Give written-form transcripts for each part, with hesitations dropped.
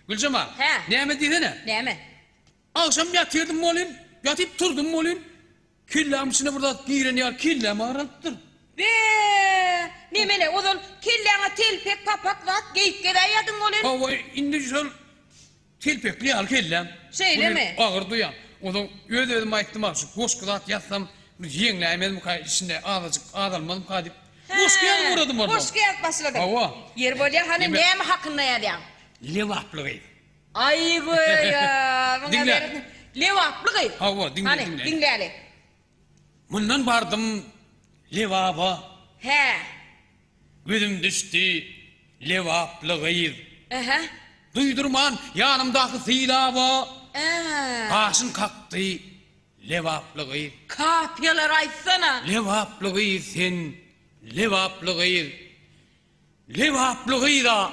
Gülcemal. He. Näme diýene? Näme? Akşam yatırdım molin, yatıp durdum molin. Killam içine burada girenýär, killam arattır. Be, nemele ozon kelläňe telpek papak wat geyip geýärdiň bolen. Hawa indi şol telpekli al killam. Şeýlemi? Ağır duyan. Odan ödödüm aýtdym şu goşkulat yatsam ýeňlämedim ka içinde ağazyk adalmadım ka dip. Goşkuýa uğradım orada. Goşkuýa başladım. Hawa. Yer bolýar hani näme hakynda ýadyň? Lewaplygy. Ay goýa. Dinle. Lewaplygy. Hawa dinle. Hani dinläli. Mundan bardım lewaba. He. Gözüm düştü lewaplygy. Aha. Duydurman yanımdaki silaba. Kaşın kalktı lewaplygy. Kapyalar aýtsana. Lewaplygy sen lewaplygy. Lewaplygy da.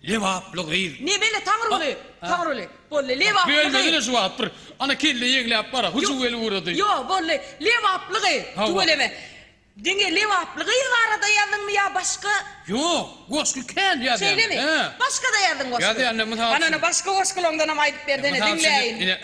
Lewaplygy. Ne bele taňryly? Taňryly. Bolle lewaplygy. Böyle şu var. Ana kelle yeňläp bara. Hucu wel uğradı. Yo bolle lewaplygy. Tuweleme. Dinge lewaplygy barada ýazyňmy ýa başga? Yok, goşky kän ýa. Şeýlemi? Başga da ýazyň goşky. Ýa-da ýa misal. Ana başga goşkylardan hem aýdyp berdine dinleýin.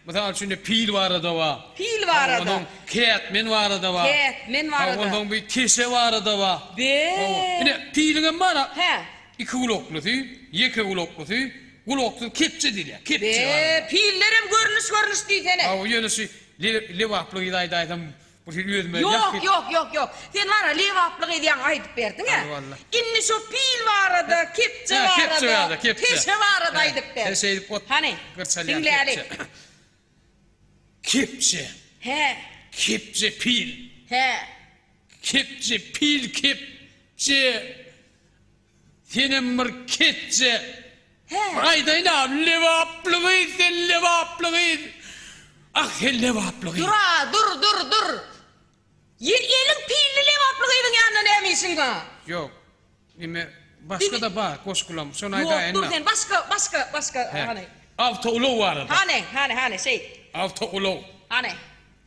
Misal şunda pil barada wa. Pil barada. Ondan ketmen barada wa. Ketmen barada. Ondan bir tese barada wa. Be. Ine pilingen bara. He. İki uloklusy, ýeke uloklusy, ulokly kepçe diýär. Kepçe. Be, pillerim görnüş diýsene. Hawa ýönesi lewaplygy daýdym. Bu ýözme. Yok. Sen var lewaplygy diýen aýdyp berdiň ha. Inni şu pil barada, kepçe barada. Tese barada aýdyp ber. Tese edip ot. Hani? Dinläli. Kepçe. He. Kepçe pil. He. Kepçe pil kepçe. Senem bir ketçe. He. Aýdaýna lewaplygy. Ah, lewaplygy. Dur. Elin pilli lewaplygyň ýanyna nämeýsin ga? Yok. Ime başka da bar goşkulam. Şonu aýdaýyn. Yok, dur sen başka hani. Awtoulog bar. Hani şey. Awtoulog. Hani.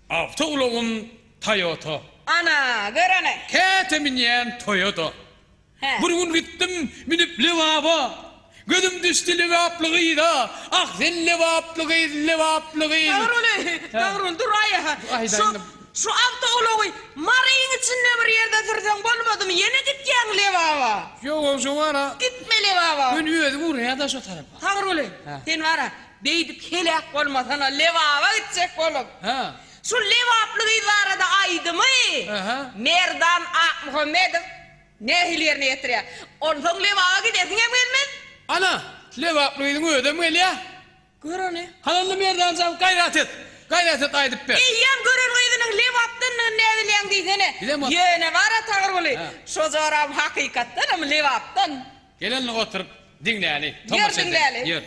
Awtoulogum Toyota. Ana, görene. Keteminýän Toyota. He. Burun gittim minip lewaba. Gözüm düştü lewaplygy da. Ah sen lewaplygy. Doğru, dur aya. Şu awtoulogy maryň içinde bir ýerde dursaň bolmadymy? Ýene gitýäň lewaba. Yok, o wara. Gitme lewaba. Ben ýödi buraya da şu tarafa. Doğru. Sen wara, beýdip kelek bolmasan lewaba gitjek bolup. Ha. Şu lewaplygy barada aýdymy? Merdan Muhammedow nähilerne ýetirýär. Ondan lewaba gidesiň hem gelmez. Ana, lewaplygyň ödem gelýär. Görene. Hananly merdan jam gaýrat et. Gaýrat et aýdyp ber. Ýam görenýidiň lewapdan näwilýän diýsene. Ýene bara taýrly. Şo zoram hakykatdan hem lewapdan. Gelenle oturup dinläli. Dinläli. Yer.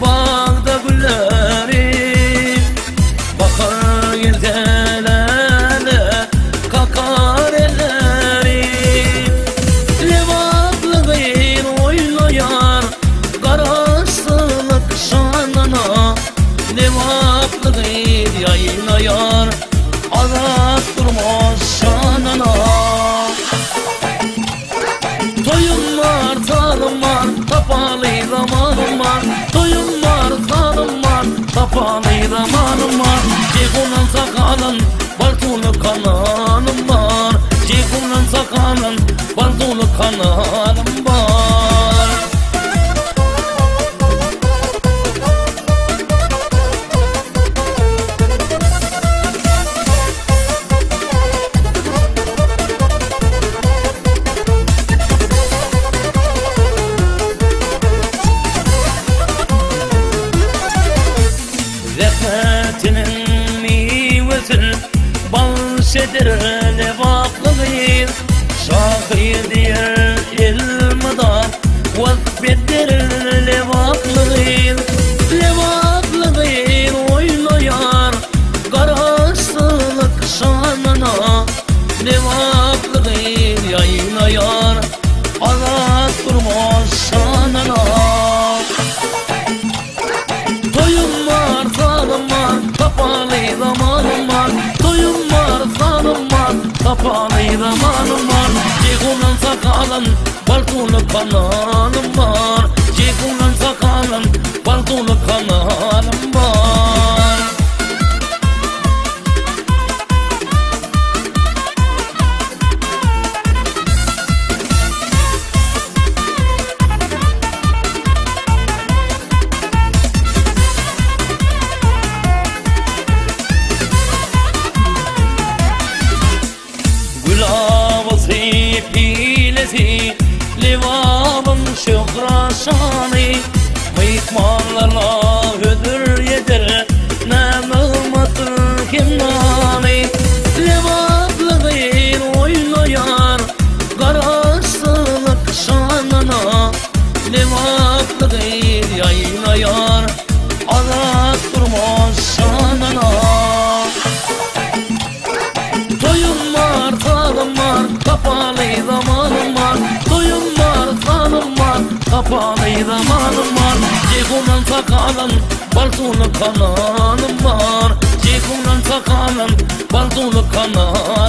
Bağda gülleri bakar yerdelere kakar elleri lewaplygyň oýlaýar garaşsylyk şanana lewaplygyň ýaýlaýar azat durmaz şanana toyunlar tarımar tapaly zamanım var. Toyunlar tarımar tapaly zamanım var. Ceyhunan sakalın baltuly kananım var. Ceyhunan sakalın baltuly kananım var. Bahşedir lewaplygy şahyr diýer ilmidar wasbetdir lewaplygy oýlaýar kapalı zamanım var. Toyum var, sanım var, kapalı zamanım var. Cekunan sakalın, baltulu kanalım var. Cekunan sakalın, baltulu kanalım var. Livamın şıkraşanı mıyıkmanlarla ödür yedir nemılmatır kimnani Levatlığın oylayar Garaşsılık şanına Levatlığın yaylayar Azat durmaz şanına Toyum var, salım var, kapalı zamanım var. Toyum var, salım var, kapalı zamanım var. Cekunan sakalın, baltulu kanalım var. Cekunan sakalın, baltulu kanalım